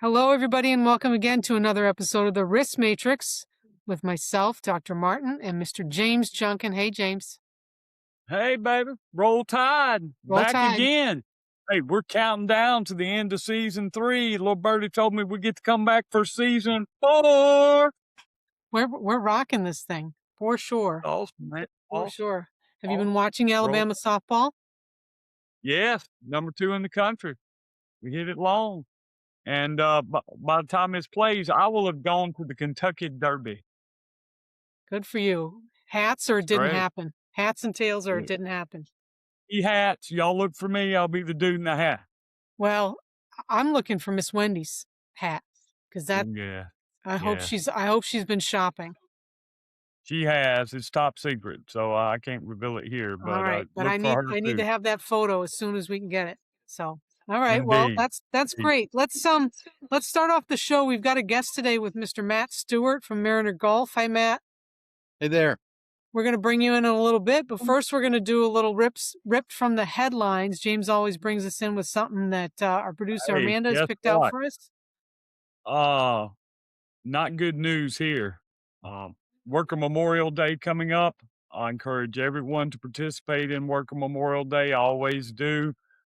Hello, everybody, and welcome again to another episode of the Risk Matrix with myself, Dr. Martin, and Mr. James Junkin. Hey, James. Hey, baby, roll tide, Roll back Tide. again. Hey, we're counting down to the end of season 3. Little birdie told me we get to come back for season 4. We're rocking this thing for sure. Awesome, man. For Awesome. sure. Have you been Awesome. watching Roll. Alabama softball? Yes, number 2 in the country. We hit it long. And by the time this plays, I will have gone to the Kentucky Derby. Good for you. Hats or it didn't Great. happen? Hats and tails or it didn't happen? Hats, y'all look for me. I'll be the dude in the hat. Well, I'm looking for Miss Wendy's hat because Yeah. I hope she's been shopping. She has. It's top secret, so I can't revel it here. But All right, but look for her I need too. to have that photo as soon as we can get it. So, all right, well, Indeed. that's great. Let's start off the show. We've got a guest today with Mr. Matt Stewart from Mariner Golf. Hi, Matt. Hey there. We're going to bring you in a little bit, but first we're going to do a little ripped from the headlines. James always brings us in with something that our producer Hey, Amanda has guess picked out what? for us. Not good news here. Worker Memorial Day coming up. I encourage everyone to participate in Worker Memorial Day. I always do.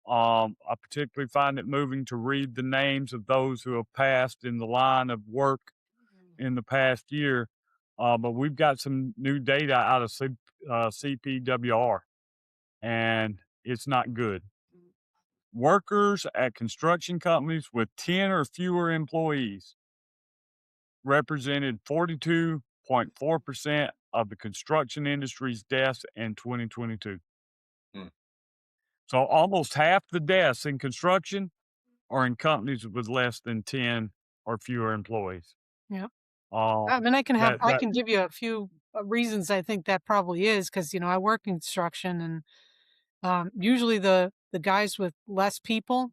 I particularly find it moving to read the names of those who have passed in the line of work in the past year. But we've got some new data out of CPWR, and it's not good. Workers at construction companies with 10 or fewer employees represented 42.4% of the construction industry's deaths in 2022. Hmm. So almost half the deaths in construction are in companies with less than 10 or fewer employees. Yeah. Uh, I mean, I that, can give you a few reasons I think that probably is because I work in construction and usually the guys with less people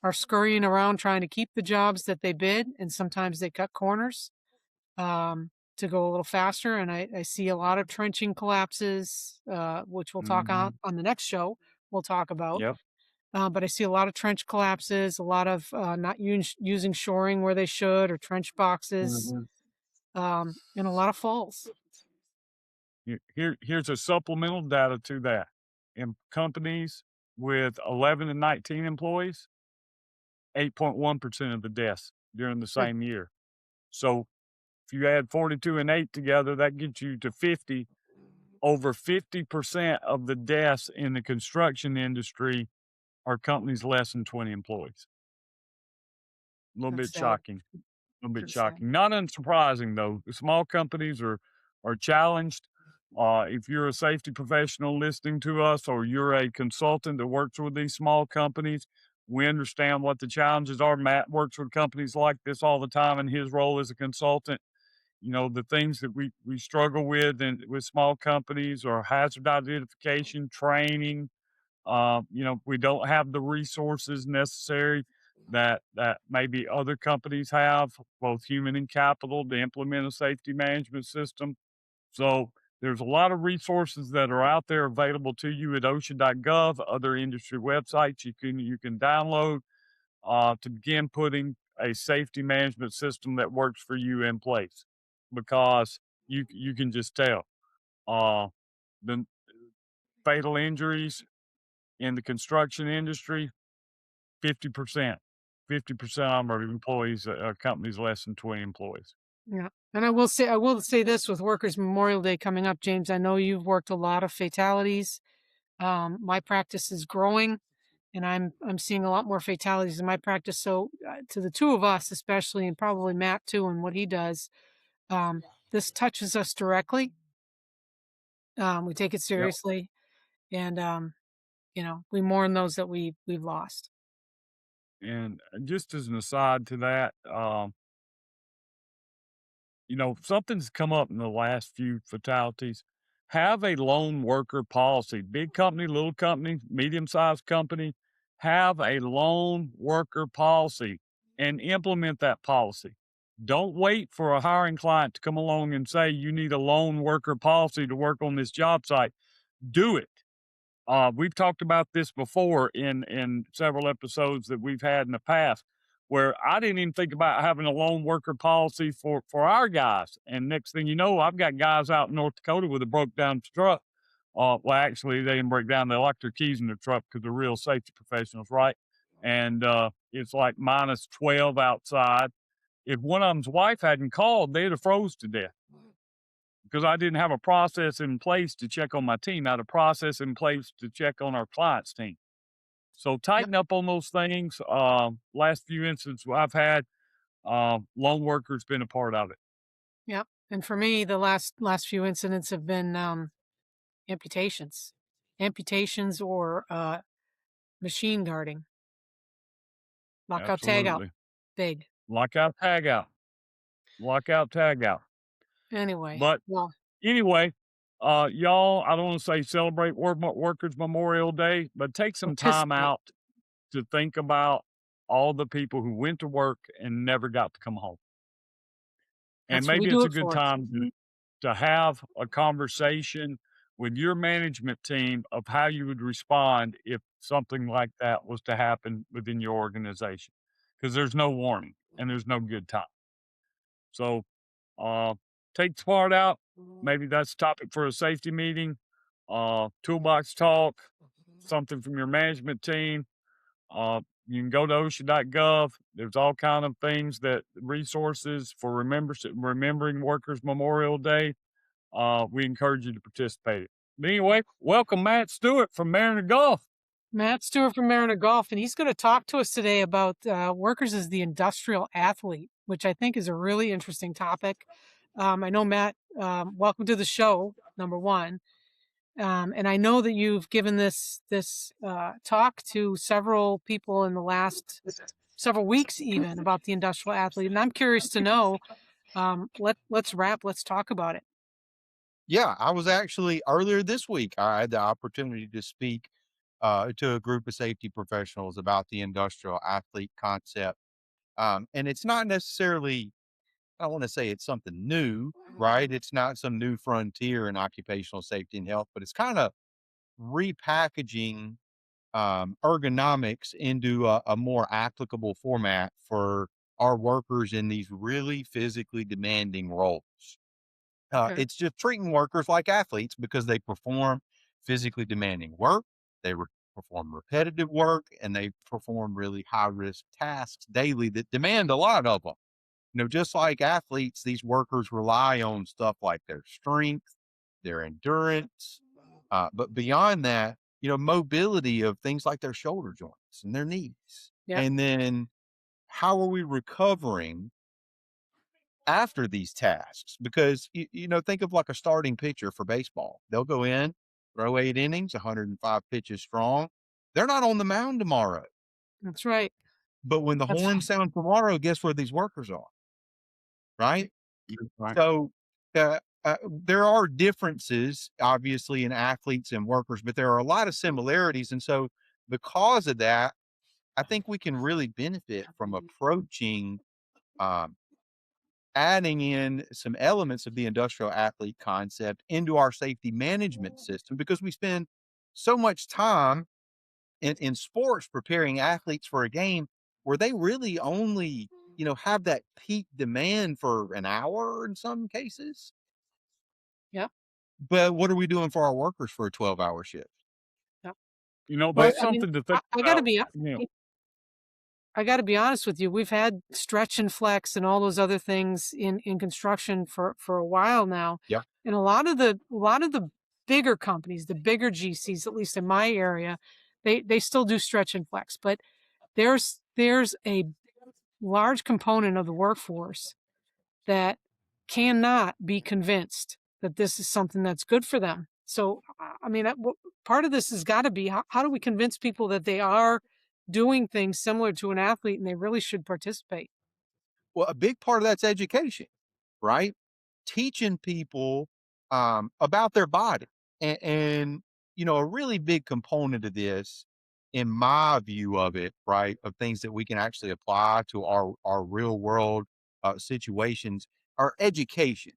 are scurrying around trying to keep the jobs that they bid, and sometimes they cut corners to go a little faster. And I see a lot of trenching collapses, which we'll talk mhm, on the next show. We'll talk about. Yep. But I see a lot of trench collapses, a lot of not using shoring where they should, or trench boxes, Mhm. and a lot of falls. Here's a supplemental data to that. In companies with 11 and 19 employees, 8.1% of the deaths during the Good. same year. So if you add 42 and 8 together, that gets you to 50. Over 50% of the deaths in the construction industry are companies less than 20 employees. A little That's bit sad. shocking. A little bit Pretty sad. shocking. Not unsurprising though. The small companies are challenged. If you're a safety professional listening to us, or you're a consultant that works with these small companies, we understand what the challenges are. Matt works with companies like this all the time in his role as a consultant. The things that we struggle with and with small companies are hazard identification, training. We don't have the resources necessary that maybe other companies have, both human and capital, to implement a safety management system. So there's a lot of resources that are out there available to you at OSHA.gov, other industry websites you can download to begin putting a safety management system that works for you in place, because you can just tell the fatal injuries in the construction industry, 50%. 50% of them are employees, companies less than 20 employees. Yeah. And I will say this with Workers Memorial Day coming up, James. I know you've worked a lot of fatalities. My practice is growing, and I'm seeing a lot more fatalities in my practice. So to the two of us, especially, and probably Matt too, and what he does, this touches us directly. We take it Yep. seriously, and we mourn those that we've lost. And just as an aside to that, something's come up in the last few fatalities. Have a lone worker policy. Big company, little company, medium sized company, have a lone worker policy and implement that policy. Don't wait for a hiring client to come along and say you need a lone worker policy to work on this job site. Do it. We've talked about this before in several episodes that we've had in the past. where I didn't even think about having a lone worker policy for our guys. And next thing you know, I've got guys out in North Dakota with a broke down truck. Well, actually, they didn't break down. They locked their keys in their truck because they're real safety professionals, right? And it's like minus 12 outside. If one of them's wife hadn't called, they'd have froze to death because I didn't have a process in place to check on my team. I had a process in place to check on our client's team. So Yep. tighten up on those things. Last few instances I've had, lone workers been a part of it. Yep. And for me, the last few incidents have been amputations, amputations or machine guarding, lockout tag out, Absolutely. big. Lockout, tag out. Lockout, tag out. Anyway, But well, anyway, y'all, I don't want to say celebrate Workers Memorial Day, but take some time participate. out to think about all the people who went to work and never got to come home. And That's what we maybe do it's a it good for. time to have a conversation with your management team of how you would respond if something like that was to happen within your organization. Because there's no warning and there's no good time. So take the part out. Maybe that's a topic for a safety meeting, toolbox talk, something from your management team. You can go to OSHA.gov. There's all kind of things that resources for remembering Workers Memorial Day. We encourage you to participate. But anyway, welcome Matt Stewart from Mariner Golf. Matt Stewart from Mariner Golf, and he's going to talk to us today about workers as the industrial athlete, which I think is a really interesting topic. I know, Matt, welcome to the show, number one. And I know that you've given this talk to several people in the last several weeks, even about the industrial athlete. And I'm curious to know. Let's talk about it. Yeah, I was actually earlier this week, I had the opportunity to speak to a group of safety professionals about the industrial athlete concept. And it's not necessarily, I want to say it's something new, right? It's not some new frontier in occupational safety and health, but it's kind of repackaging ergonomics into a more applicable format for our workers in these really physically demanding roles. Okay. It's just treating workers like athletes because they perform physically demanding work, perform repetitive work, and they perform really high risk tasks daily that demand a lot of them. Just like athletes, these workers rely on stuff like their strength, their endurance, but beyond that, mobility of things like their shoulder joints and their knees. Yep. And then how are we recovering after these tasks? Because, think of like a starting pitcher for baseball. They'll go in, throw 8 innings, 105 pitches strong. They're not on the mound tomorrow. That's right. But when the That's horn sound tomorrow, guess where these workers are? Right. Right. So there are differences, obviously, in athletes and workers, but there are a lot of similarities. And so, because of that, I think we can really benefit from approaching, um, adding in some elements of the industrial athlete concept into our safety management system because we spend so much time in sports preparing athletes for a game where they really only, have that peak demand for an hour in some cases. Yep. But what are we doing for our workers for a 12-hour shift? Yep. Well, That's I mean, something to think I got to about. be You know, I got to be honest with you. We've had stretch and flex and all those other things in construction for a while now, Yeah. and a lot of the bigger companies, the bigger GCs, at least in my area, they still do stretch and flex. But there's a large component of the workforce that cannot be convinced that this is something that's good for them. So, I mean, part of this has got to be how do we convince people that they are doing things similar to an athlete and they really should participate? Well, a big part of that's education, right? Teaching people about their body. And, a really big component of this, in my view of it, right, of things that we can actually apply to our real world situations are education.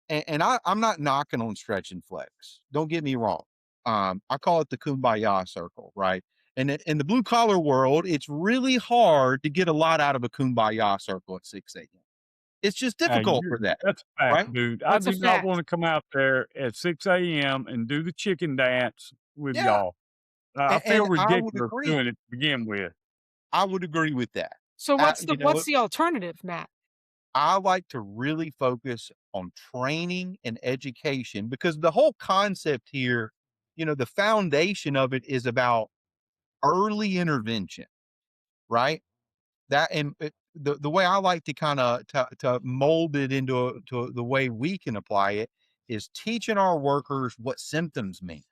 And I'm not knocking on stretch and flex. Don't get me wrong. I call it the kumbaya circle, right? And in the blue collar world, it's really hard to get a lot out of a kumbaya circle at 6 a.m. It's just Hey, difficult for that, that's a fact, right? dude. I That's a do not want fact. to come out there at 6 a.m. and do the chicken dance with Yeah. y'all. I feel And I would ridiculous agree. doing it to begin with. I would agree with that. So You what's know, the alternative, Matt? I like to really focus on training and education because the whole concept here, the foundation of it is about early intervention, right? That and the way I like to kind of to mold it into to the way we can apply it is teaching our workers what symptoms mean,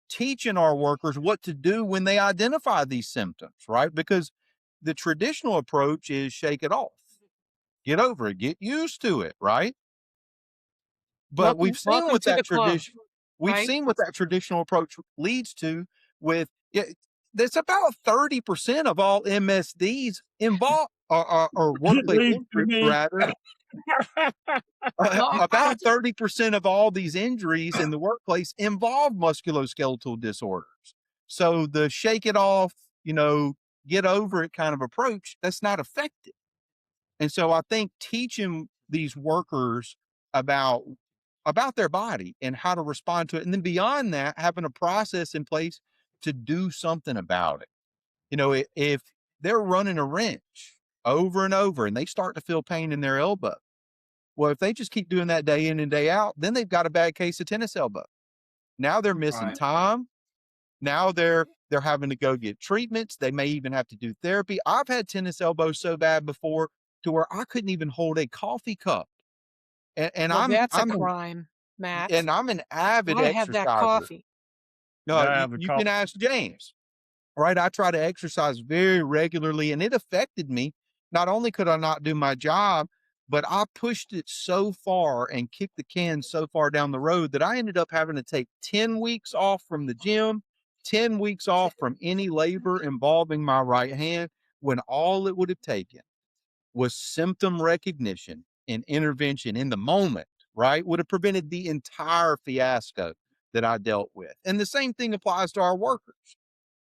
teaching our workers what to do when they identify these symptoms, right? Because the traditional approach is shake it off, get over it, get used to it, right? But Welcome to the club, we've right? seen what that traditional approach leads to with it. There's about 30% of all MSDs involve or It workplace leads to injuries me. rather. Well, About 30% of all these injuries in the workplace involve musculoskeletal disorders. So the shake it off, get over it kind of approach, that's not effective. And so I think teaching these workers about their body and how to respond to it. And then beyond that, having a process in place to do something about it. If they're running a wrench over and over and they start to feel pain in their elbow, well, if they just keep doing that day in and day out, then they've got a bad case of tennis elbow. Now they're missing right. time. Now they're having to go get treatments. They may even have to do therapy. I've had tennis elbow so bad before to where I couldn't even hold a coffee cup. And Well, that's a I'm an crime, Matt. and I'm an avid Gotta have that exerciser. coffee. No, Gotta have a you call. can ask James, right? I try to exercise very regularly and it affected me. Not only could I not do my job, but I pushed it so far and kicked the can so far down the road that I ended up having to take 10 weeks off from the gym, 10 weeks off from any labor involving my right hand, when all it would have taken was symptom recognition and intervention in the moment, right? Would have prevented the entire fiasco that I dealt with. And the same thing applies to our workers.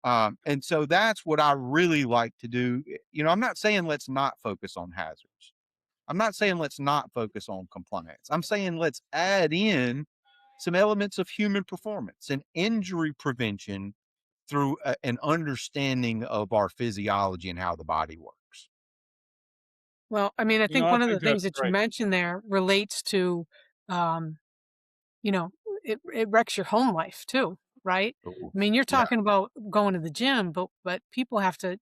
And so that's what I really like to do. I'm not saying let's not focus on hazards. I'm not saying let's not focus on compliance. I'm saying let's add in some elements of human performance and injury prevention through an understanding of our physiology and how the body works. Well, I mean, I think I one of the think things that's that you great. mentioned there relates to, um, you know, it wrecks your home life too, right? Ooh, I mean, you're yeah, talking about going to the gym, but people have to,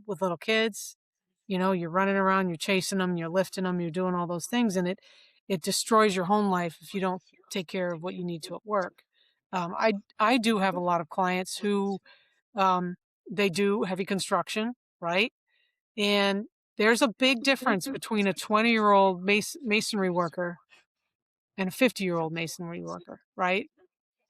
with little kids, you're running around, you're chasing them, you're lifting them, you're doing all those things, and it destroys your home life if you don't take care of what you need to at work. I do have a lot of clients who um, they do heavy construction, right? And there's a big difference between a 20-year-old masonry worker and a 50-year-old masonry worker, right?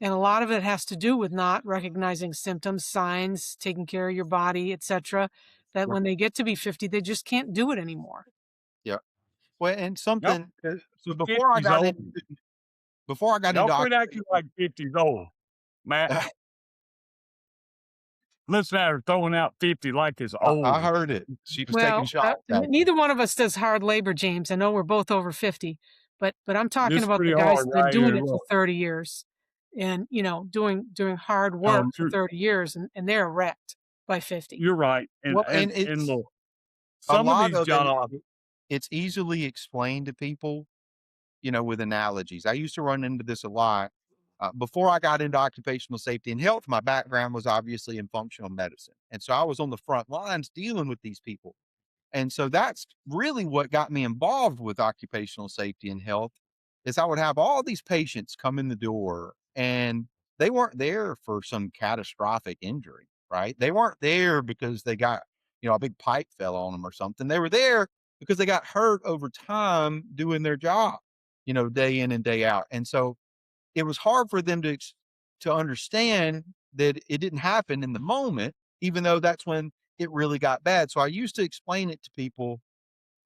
And a lot of it has to do with not recognizing symptoms, signs, taking care of your body, etc. That yeah, when they get to be 50, they just can't do it anymore. yeah. Well, and Nope. something So before I 50's got old. into before I got Y'all into quit acting occupational, like 50's old, Matt. Listen at her throwing out 50 like it's I old. heard it. She was taking Well, shots at me. neither one of us does hard labor, James. I know we're both over 50, but I'm talking This is about the pretty guys hard that have been right doing here. it for Look. 30 years and, doing hard work for You're, 30 years and they're wrecked by 50. you're right. And, Well, and, and and it's look, a some of lot these of it. jobs, It's easily explained to people, with analogies. I used to run into this a lot. Before I got into occupational safety and health, my background was obviously in functional medicine. And so I was on the front lines dealing with these people. And so that's really what got me involved with occupational safety and health is I would have all these patients come in the door and they weren't there for some catastrophic injury, right? They weren't there because they got, a big pipe fell on them or something. They were there because they got hurt over time doing their job, day in and day out. And so it was hard for them to understand that it didn't happen in the moment, even though that's when it really got bad. So I used to explain it to people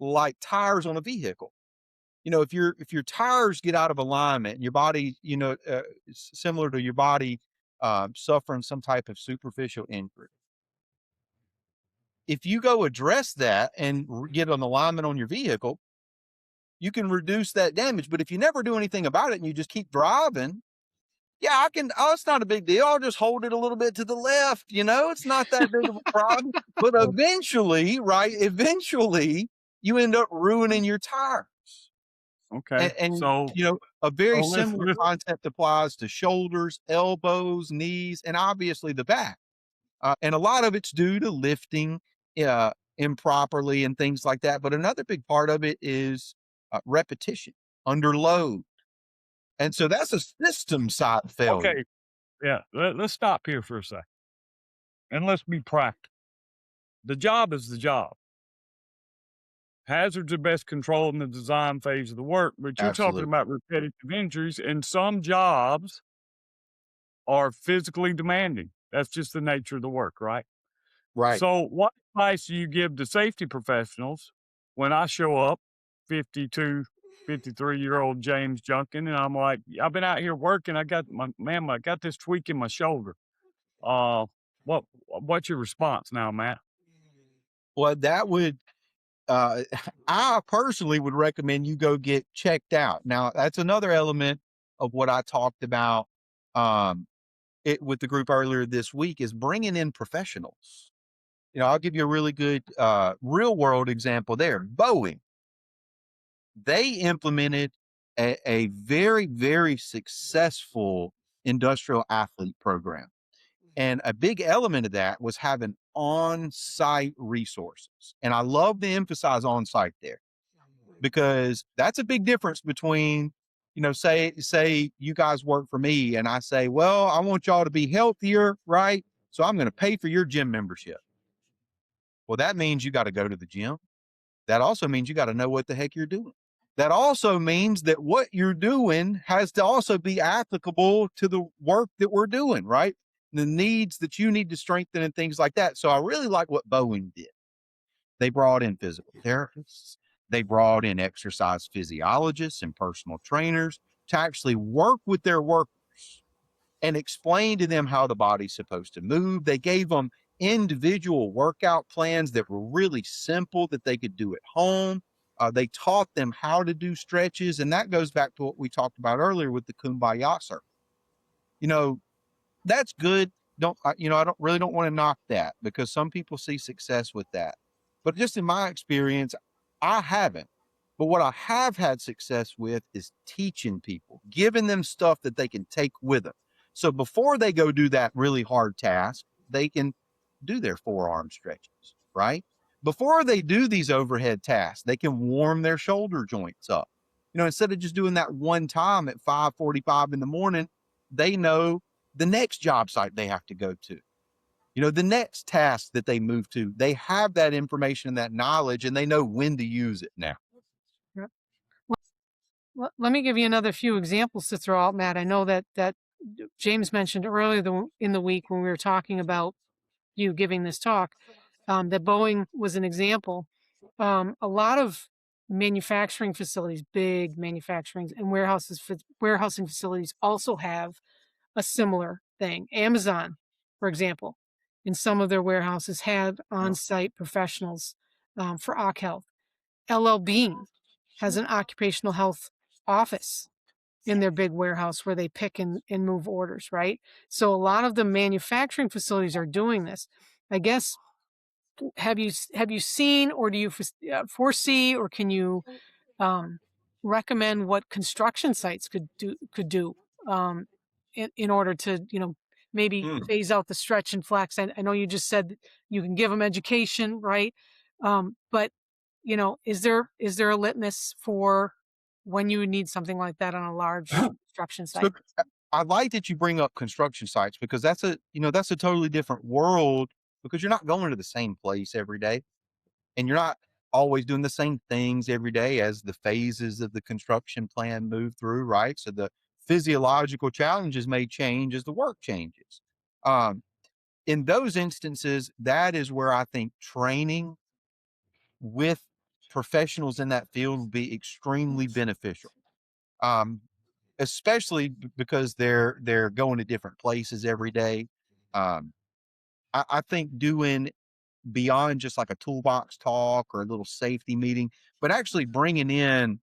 like tires on a vehicle. If your tires get out of alignment and your body, similar to your body suffering some type of superficial injury, if you go address that and get an alignment on your vehicle, you can reduce that damage. But if you never do anything about it and you just keep driving, yeah, I can. Oh, it's not a big deal. I'll just hold it a little bit to the left. It's not that big of a problem. But eventually, right? Eventually, you end up ruining your tires. Okay. And So, a very let's similar concept applies to shoulders, elbows, knees, and obviously the back. And a lot of it's due to lifting improperly and things like that. But another big part of it is repetition under load. And so that's a system side failure. okay. Yeah. Let's stop here for a second and let's be practical. The job is the job. Hazards are best controlled in the design phase of the work, but you're talking Absolutely. about repetitive injuries, and some jobs are physically demanding. That's just the nature of the work, right? Right. So, what advice do you give to safety professionals when I show up, 52, 53-year-old James Junkin, and I'm like, I've been out here working. I got this tweak in my shoulder. Uh, what's your response now, Matt? Well, that would, uh, I personally would recommend you go get checked out. Now, that's another element of what I talked about um, with the group earlier this week is bringing in professionals. I'll give you a really good real world example there. Boeing, they implemented a very, very successful industrial athlete program. And a big element of that was having on site resources. And I love to emphasize on site there because that's a big difference between, say you guys work for me and I say, well, I want y'all to be healthier, right? So I'm going to pay for your gym membership. Well, that means you got to go to the gym. That also means you got to know what the heck you're doing. That also means that what you're doing has to also be applicable to the work that we're doing, right? The needs that you need to strengthen and things like that. So I really like what Boeing did. They brought in physical therapists, they brought in exercise physiologists and personal trainers to actually work with their workers and explain to them how the body's supposed to move. They gave them individual workout plans that were really simple that they could do at home. They taught them how to do stretches. And that goes back to what we talked about earlier with the kumbaya circle. You know, that's good. I don't really don't want to knock that because some people see success with that. But just in my experience, I haven't. But what I have had success with is teaching people, giving them stuff that they can take with them. So before they go do that really hard task, they can do their forearm stretches, right? Before they do these overhead tasks, they can warm their shoulder joints up. Instead of just doing that one time at 5:45 in the morning, they know the next job site they have to go to, the next task that they move to, they have that information and that knowledge and they know when to use it now. Yep. Let me give you another few examples to throw out, Matt. I know that James mentioned earlier in the week when we were talking about you giving this talk, that Boeing was an example. A lot of manufacturing facilities, big manufacturing and warehousing facilities also have a similar thing. Amazon, for example, in some of their warehouses have Yeah. on-site professionals for OC Health. LL Bean has an occupational health office in their big warehouse where they pick and move orders, right? So a lot of the manufacturing facilities are doing this. I guess have you seen or do you foresee or can you um, recommend what construction sites could do um, in order to maybe Mm. phase out the stretch and flex. I know you just said that you can give them education, right? But is there a litmus for when you would need something like that on a large construction So site? I like that you bring up construction sites because that's a totally different world because you're not going to the same place every day and you're not always doing the same things every day as the phases of the construction plan move through, right? So the physiological challenges may change as the work changes. Um, in those instances, that is where I think training with professionals in that field will be extremely beneficial. Um, Especially because they're going to different places every day. Um, I think doing beyond just like a toolbox talk or a little safety meeting, but actually bringing in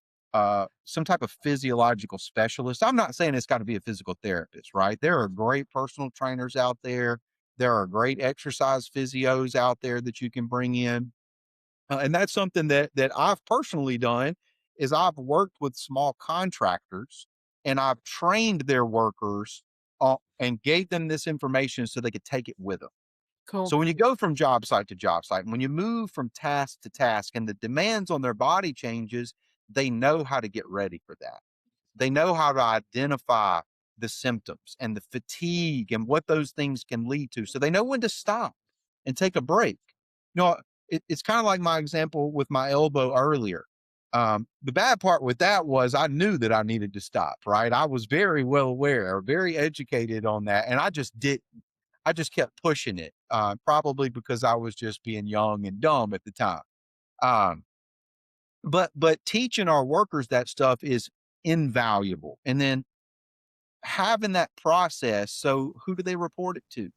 some type of physiological specialist. I'm not saying it's got to be a physical therapist, right? There are great personal trainers out there. There are great exercise physios out there that you can bring in. And that's something that I've personally done is I've worked with small contractors and I've trained their workers and gave them this information so they could take it with them. Cool. So when you go from job site to job site, and when you move from task to task and the demands on their body changes, they know how to get ready for that. They know how to identify the symptoms and the fatigue and what those things can lead to. So they know when to stop and take a break. You know, it's kind of like my example with my elbow earlier. The bad part with that was I knew that I needed to stop, right? I was very well aware, very educated on that. And I just didn't. I just kept pushing it, probably because I was just being young and dumb at the time. Um, but teaching our workers that stuff is invaluable. And then having that process. So who do they report it to?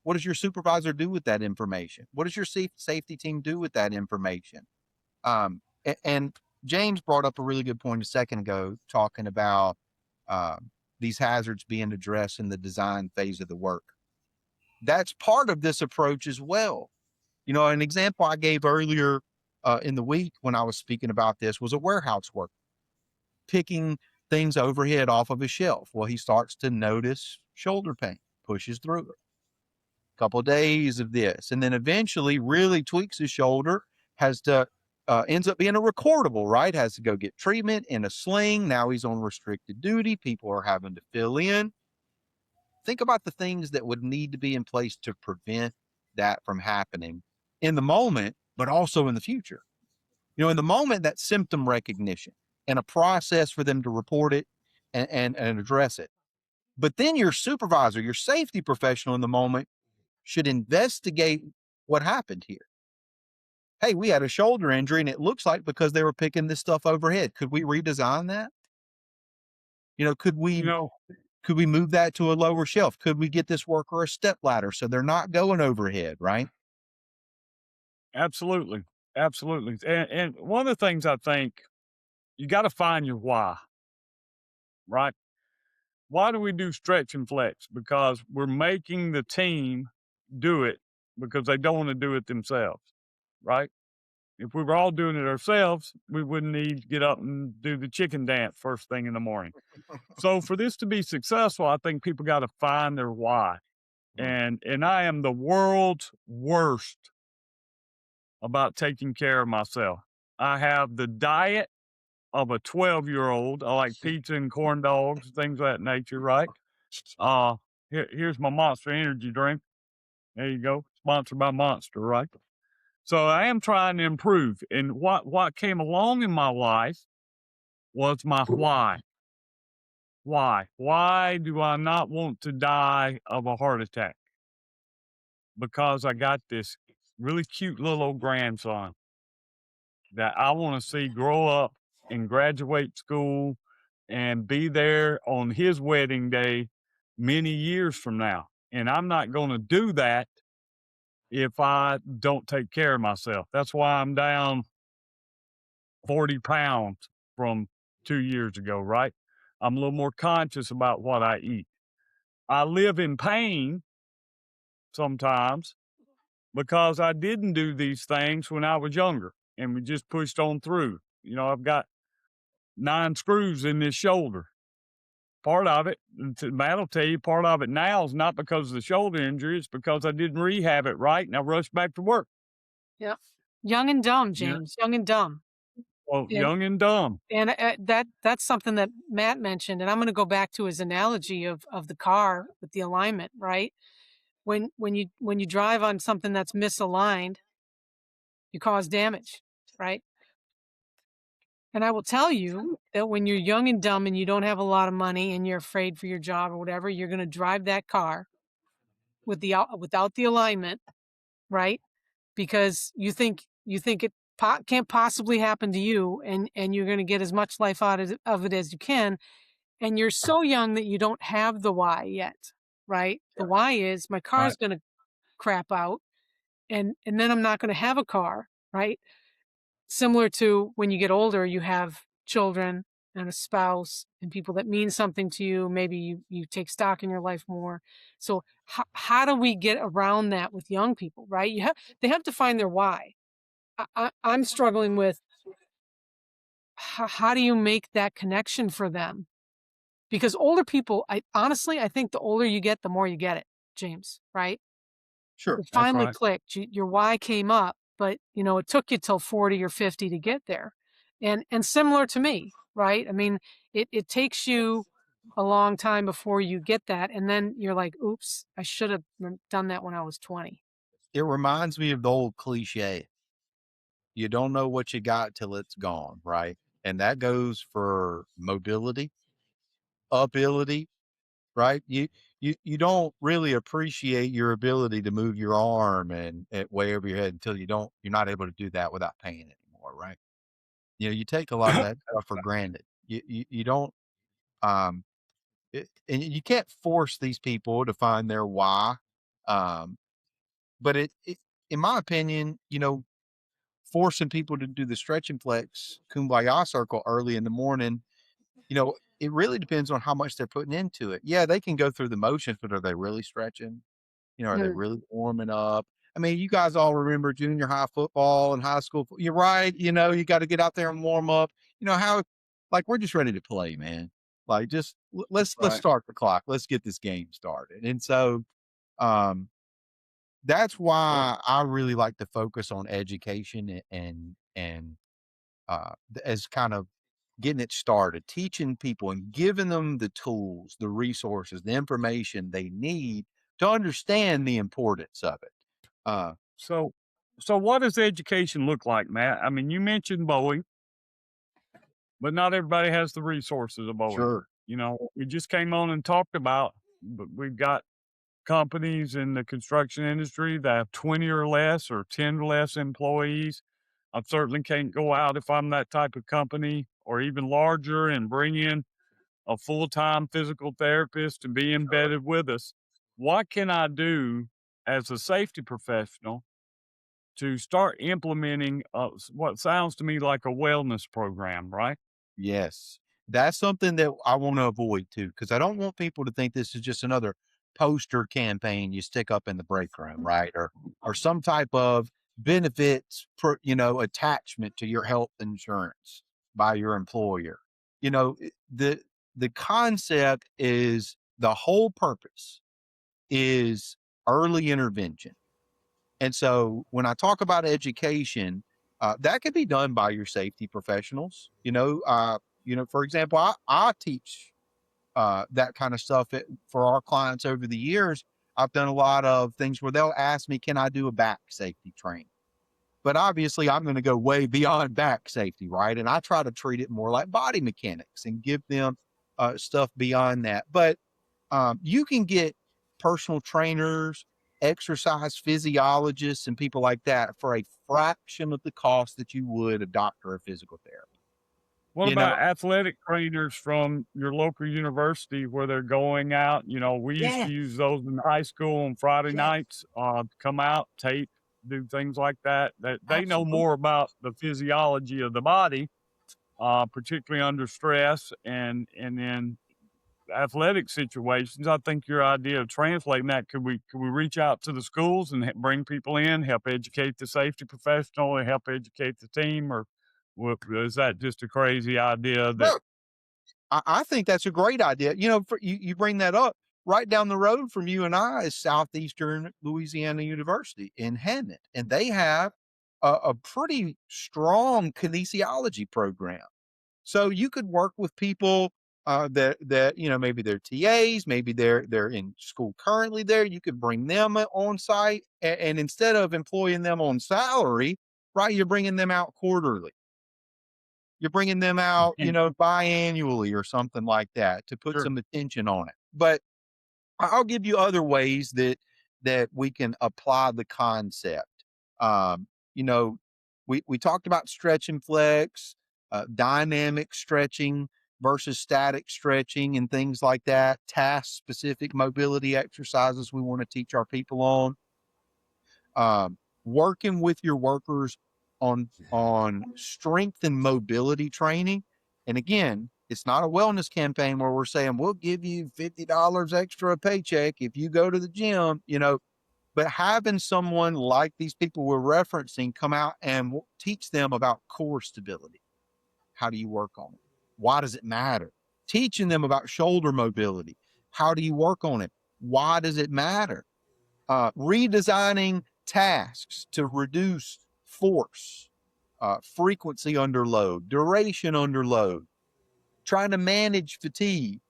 What does your supervisor do with that information? What does your safety team do with that information? And James brought up a really good point a second ago, talking about these hazards being addressed in the design phase of the work. That's part of this approach as well. You know, an example I gave earlier in the week when I was speaking about this was a warehouse worker picking things overhead off of a shelf. Well, he starts to notice shoulder pain, pushes through it. Couple of days of this, and then eventually really tweaks his shoulder, has to ends up being a recordable, right? Has to go get treatment in a sling. Now he's on restricted duty. People are having to fill in. Think about the things that would need to be in place to prevent that from happening in the moment, but also in the future. You know, in the moment, that symptom recognition and a process for them to report it and address it. But then your supervisor, your safety professional in the moment should investigate what happened here. Hey, we had a shoulder injury and it looks like because they were picking this stuff overhead. Could we redesign that? You know, could You we know, could we move that to a lower shelf? Could we get this worker a step ladder so they're not going overhead, right? absolutely, absolutely. And one of the things I think you got to find your why, right? Why do we do stretch and flex? Because we're making the team do it because they don't want to do it themselves, right? If we were all doing it ourselves, we wouldn't need to get up and do the chicken dance first thing in the morning. So for this to be successful, I think people got to find their why. Mm. And I am the world's worst about taking care of myself. I have the diet of a 12-year-old. I like pizza and corn dogs, things of that nature, right? Uh, here's my Monster Energy drink. There you go. Sponsored by Monster, right? So I am trying to improve. And what came along in my life was my why. Why? Why do I not want to die of a heart attack? Because I got this really cute little old grandson that I want to see grow up and graduate school and be there on his wedding day many years from now. And I'm not going to do that if I don't take care of myself. That's why I'm down 40 pounds from 2 years ago, right? I'm a little more conscious about what I eat. I live in pain sometimes because I didn't do these things when I was younger and we just pushed on through. You know, I've got 9 screws in this shoulder. Part of it, Matt will tell you, part of it now is not because of the shoulder injury. It's because I didn't rehab it right and I rushed back to work. Yep. Young and dumb, Yeah. James. Young and dumb. Well, And young and dumb. and that's something that Matt mentioned, and I'm going to go back to his analogy of the car with the alignment, right? When you drive on something that's misaligned, you cause damage, right? And I will tell you that when you're young and dumb and you don't have a lot of money and you're afraid for your job or whatever, you're going to drive that car without the alignment, right? Because you think it can't possibly happen to you, and you're going to get as much life out of it as you can. And you're so young that you don't have the why yet, right? The why is my Right. car's going to crap out, and then I'm not going to have a car, right? Similar to when you get older, you have children and a spouse and people that mean something to you. Maybe you take stock in your life more. So how do we get around that with young people, right? They have to find their why. I'm struggling with how do you make that connection for them? Because older people, I honestly, I think the older you get, the more you get it, James, right? Sure. It That's finally right. clicked. Your why came up, but it took you till 40 or 50 to get there. And similar to me, right? I mean, it takes you a long time before you get that. And then you're like, oops, I should have done that when I was 20. It reminds me of the old cliche. You don't know what you got till it's gone, right? And that goes for mobility, ability, right? You don't really appreciate your ability to move your arm and way over your head until you're not able to do that without pain anymore, right? You take a lot of that stuff for granted. You don't um and you can't force these people to find their why. Um, but in my opinion, forcing people to do the stretch and flex kumbaya circle early in the morning, it really depends on how much they're putting into it. Yeah, they can go through the motions, but are they really stretching? Are they Mm. really warming up? I mean, you guys all remember junior high football and high school. You're right. You got to get out there and warm up. How, like, we're just ready to play, man. Like, just let's Right. start the clock. Let's get this game started. And so, um, that's why I really like to focus on education and as kind of getting it started, teaching people and giving them the tools, the resources, the information they need to understand the importance of it. Uh, So, so what does education look like, Matt? I mean, you mentioned Boeing, but not everybody has the resources of Boeing. sure. We just came on and talked about, but we've got companies in the construction industry that have 20 or less or 10 or less employees. I certainly can't go out if I'm that type of company or even larger and bring in a full time physical therapist to be embedded with us. What can I do as a safety professional to start implementing what sounds to me like a wellness program, right? Yes. That's something that I want to avoid too, because I don't want people to think this is just another poster campaign you stick up in the break room, right? Or some type of benefits, attachment to your health insurance by your employer. The concept is the whole purpose is early intervention. And so when I talk about education, that could be done by your safety professionals. For example, I teach that kind of stuff for our clients over the years. I've done a lot of things where they'll ask me, can I do a back safety training? But obviously, I'm going to go way beyond back safety, right? And I try to treat it more like body mechanics and give them stuff beyond that. But you can get personal trainers, exercise physiologists, and people like that for a fraction of the cost that you would a doctor of physical therapy. What You know, about athletic trainers from your local university where they're going out? We used to yeah, use those in high school on Friday yeah, nights, come out, tape, do things like that. That they know absolutely. more about the physiology of the body, particularly under stress and then athletic situations. I think your idea of translating that, could we reach out to the schools and bring people in, help educate the safety professional and help educate the team, or is that just a crazy idea that No, I think that's a great idea. You bring that up. Right down the road from you and I is Southeastern Louisiana University in Hammond, and they have a pretty strong kinesiology program. So you could work with people that maybe they're TAs, maybe they're in school currently there. You could bring them on site, and instead of employing them on salary, right, you're bringing them out quarterly. You're bringing them out, biannually or something like that to put sure. some attention on it. But I'll give you other ways that we can apply the concept. Um, you know, we talked about stretch and flex, dynamic stretching versus static stretching and things like that, task specific mobility exercises we want to teach our people on. working with your workers on strength and mobility training. And again, it's not a wellness campaign where we're saying we'll give you $50 extra a paycheck if you go to the gym, but having someone like these people we're referencing come out and teach them about core stability. How do you work on it? Why does it matter? Teaching them about shoulder mobility. How do you work on it? Why does it matter? Redesigning tasks to reduce force, frequency under load, duration under load, trying to manage fatigue.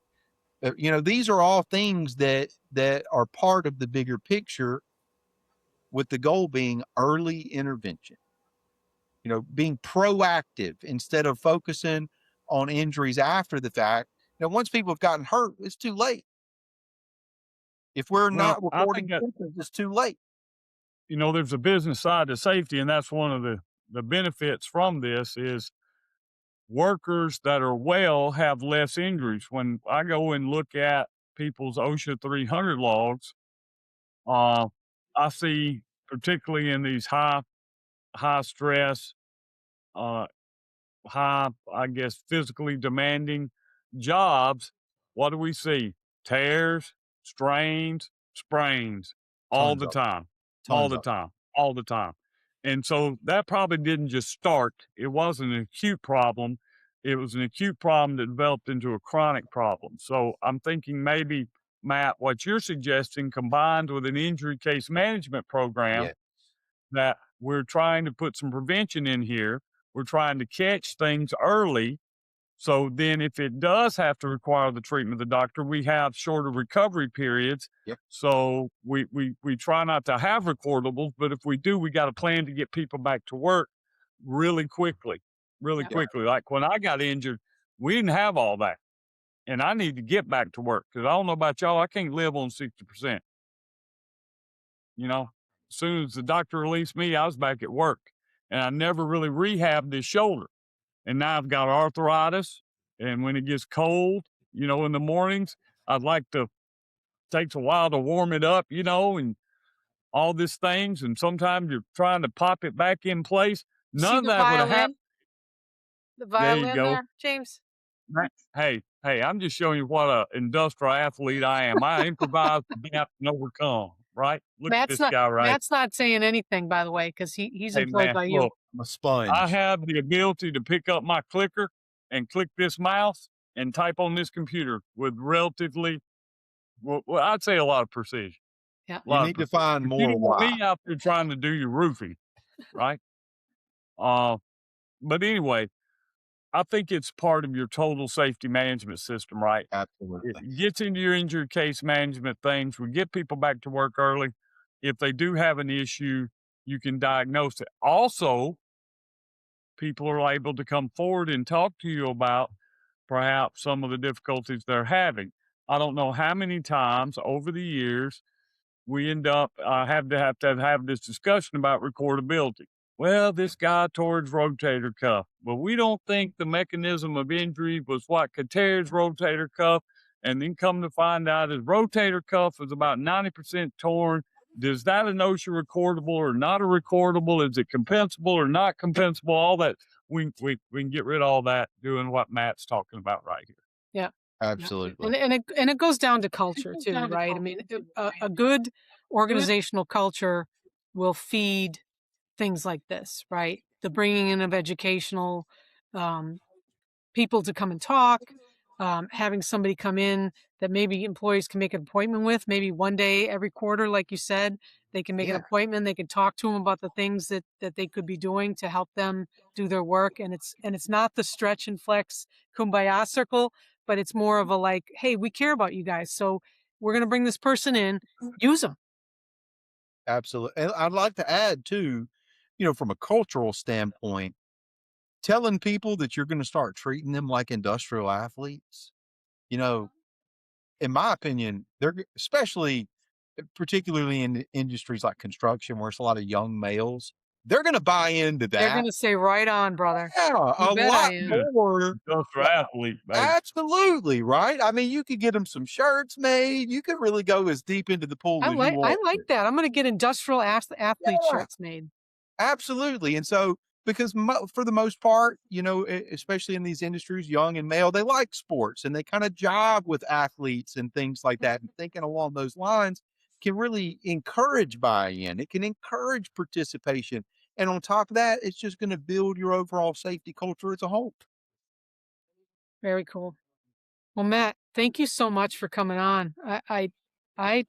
These are all things that are part of the bigger picture, with the goal being early intervention. Being proactive instead of focusing on injuries after the fact. Once people have gotten hurt, it's too late. If we're Well, not I think reporting that, symptoms, it's too late. there's a business side to safety, and that's one of the benefits from this is workers that are well have less injuries. When I go and look at people's OSHA 300 logs, uh, I see particularly in these high stress, uh, high, I guess, physically demanding jobs, what do we see? Tears, strains, sprains all Tons the of time, all tons the of time, all the time. And so that probably didn't just start. It wasn't an acute problem. It was an acute problem that developed into a chronic problem. So I'm thinking maybe, Matt, what you're suggesting combined with an injury case management program yeah, that we're trying to put some prevention in here. We're trying to catch things early. So then, if it does have to require the treatment of the doctor, we have shorter recovery periods. yeah, So we try not to have recordables, but if we do, we got a plan to get people back to work really quickly, really Yeah. yeah, quickly. Like when I got injured, we didn't have all that, and I need to get back to work because I don't know about y'all, I can't live on 60%. You know, as soon as the doctor released me, I was back at work, and I never really rehabbed this shoulder. And now I've got arthritis. And when it gets cold, in the mornings, I'd like to takes a while to warm it up, and all these things. And sometimes you're trying to pop it back in place. You see None of that would have happened. the There you violin go. there, James? Hey, I'm just showing you what a industrial athlete I am. I improvise, adapt, and overcome. Right? Look at this guy right. Matt's not saying anything, by the way, because he's Hey, employed man, by you. look, I'm a I sponge. have the ability to pick up my clicker and click this mouse and type on this computer with relatively, well, I'd say a lot of precision. Yeah. A You lot of need to precision. find But you more don't want why. me out there trying to do your roofing, right? Uh, but anyway, I think it's part of your total safety management system, right? Absolutely. It gets into your injury case management things. We get people back to work early. If they do have an issue, you can diagnose it. Also, people are able to come forward and talk to you about perhaps some of the difficulties they're having. I don't know how many times over the years we end up have this discussion about recordability. Well, this guy tore his rotator cuff. Well, we don't think the mechanism of injury was what could tear his rotator cuff. And then come to find out his rotator cuff is about 90% torn. Does that a OSHA recordable or not a recordable? Is it compensable or not compensable? All that we can get rid of all that doing what Matt's talking about right here. Yeah. Yeah. Absolutely. And it goes down to culture too, right? I mean, a good organizational culture will feed things like this, right? The bringing in of educational um, people to come and talk, having somebody come in that maybe employees can make an appointment with, maybe one day every quarter, like you said, they can make an Yeah, appointment. They can talk to them about the things that they could be doing to help them do their work. And it's not the stretch and flex kumbaya circle, but it's more of a like, hey, we care about you guys, so we're going to bring this person in, use them. absolutely. And I'd like to add too, from a cultural standpoint, telling people that you're going to start treating them like industrial athletes, you know, in my opinion, especially particularly in industries like construction where it's a lot of young males, they're going to buy into They're that. gonna say, "Right on, brother." Yeah, You a bet I lot am. more. Industrial athlete, baby. Absolutely, right? I mean, you could get them some shirts made. You could really go as deep into the pool as you I want. like that. I'm gonna get industrial athlete Yeah, shirts made. absolutely. And so, because for the most part, especially in these industries, young and male, they like sports and they kind of jive with athletes and things like that. And thinking along those lines can really encourage buy-in. It can encourage participation. And on top of that, it's just going to build your overall safety culture as a whole. Very cool. Well, Matt, thank you so much for coming on. I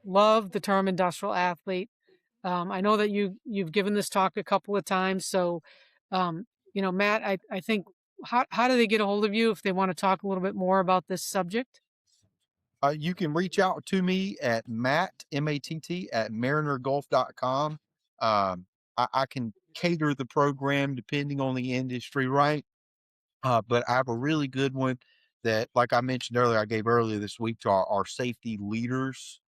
love the term industrial athlete. I know that you've given this talk a couple of times. So, Matt, I think how do they get a hold of you if they want to talk a little bit more about this subject? You can reach out to me at Matt, M-A-T-T, at marinergolf.com. I can cater the program depending on the industry, right? But I have a really good one that, like I mentioned earlier, I gave earlier this week to our safety leaders.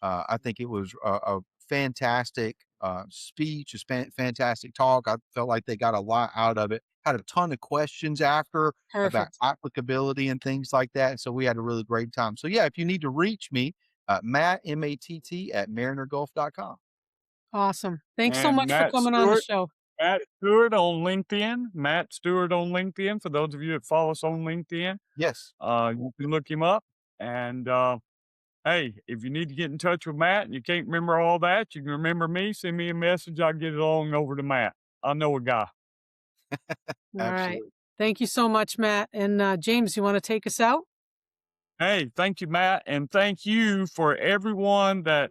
I think it was a fantastic speech, fantastic talk. I felt like they got a lot out of it. Had a ton of questions after about Perfect. applicability and things like that. And so we had a really great time. So yeah, if you need to reach me, Matt, M-A-T-T, at marinergolf.com. Awesome. Thanks so And much for Matt coming on the Stewart, show. Matt Stewart on LinkedIn. Matt Stewart on LinkedIn. For those of you that follow us on LinkedIn, Yes. you can look him up. And hey, if you need to get in touch with Matt and you can't remember all that, you can remember me. Send me a message. I'll get it on over to Matt. I know a guy. All right. Absolutely. Thank you so much, Matt. And James, you want to take us out? Hey, thank you, Matt, and thank you for everyone that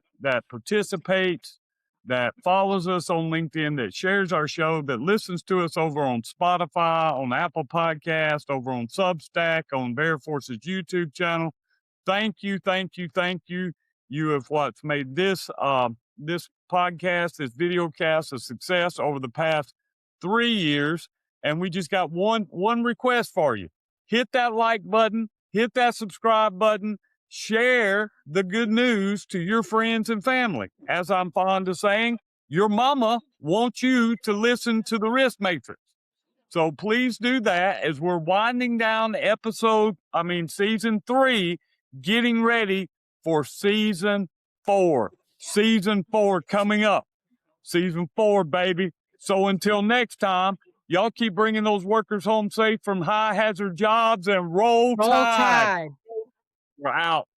participates, that follows us on LinkedIn, that shares our show, that listens to us over on Spotify, on Apple Podcast, over on Substack, on Bear Force's YouTube channel. Thank you, thank you, thank you. You have what's made this this podcast, this video cast a success over the past 3 years, and we just got one request for you. Hit that like button. Hit that subscribe button, share the good news to your friends and family. As I'm fond of saying, your mama wants you to listen to the Risk Matrix. So please do that as we're winding down season 3, getting ready for season 4. Season 4 coming up. Season 4, baby. So until next time, y'all keep bringing those workers home safe from high hazard jobs and roll Roll Tide. Tide. We're out.